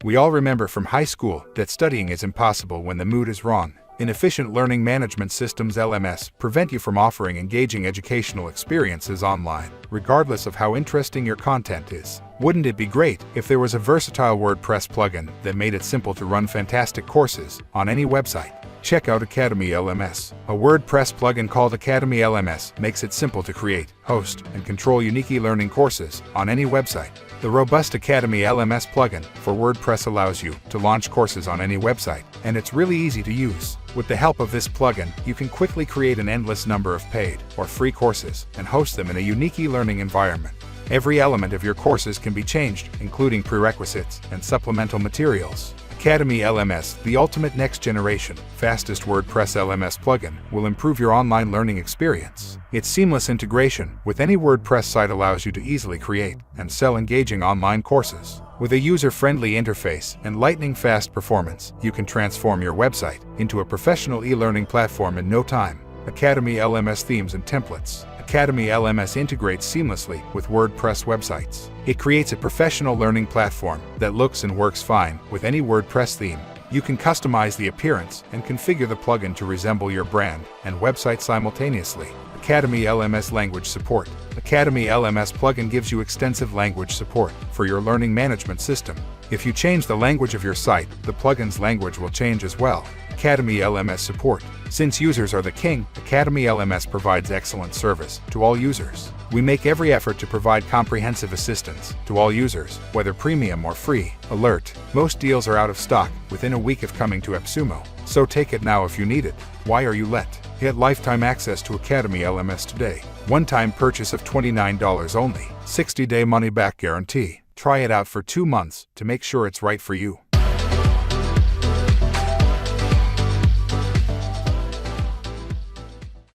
We all remember from high school that studying is impossible when the mood is wrong. Inefficient learning management systems (LMS) prevent you from offering engaging educational experiences online, regardless of how interesting your content is. Wouldn't it be great if there was a versatile WordPress plugin that made it simple to run fantastic courses on any website? Check out Academy LMS. A WordPress plugin called Academy LMS makes it simple to create, host, and control unique e-learning courses on any website. The robust Academy LMS plugin for WordPress allows you to launch courses on any website, and it's really easy to use. With the help of this plugin, you can quickly create an endless number of paid or free courses and host them in a unique e-learning environment. Every element of your courses can be changed, including prerequisites and supplemental materials. Academy LMS, the ultimate next-generation, fastest WordPress LMS plugin, will improve your online learning experience. Its seamless integration with any WordPress site allows you to easily create and sell engaging online courses. With a user-friendly interface and lightning-fast performance, you can transform your website into a professional e-learning platform in no time. Academy LMS themes and templates. Academy LMS integrates seamlessly with WordPress websites. It creates a professional learning platform that looks and works fine with any WordPress theme. You can customize the appearance and configure the plugin to resemble your brand and website simultaneously. Academy LMS language support. Academy LMS plugin gives you extensive language support for your learning management system. If you change the language of your site, the plugin's language will change as well. Academy LMS support. Since users are the king, Academy LMS provides excellent service to all users. We make every effort to provide comprehensive assistance to all users, whether premium or free. Alert: most deals are out of stock within a week of coming to appsumo, so take it now if you need it. Why are you let? Get lifetime access to Academy LMS today. One-time purchase of $29 only. 60-day money-back guarantee. Try it out for 2 months to make sure it's right for you.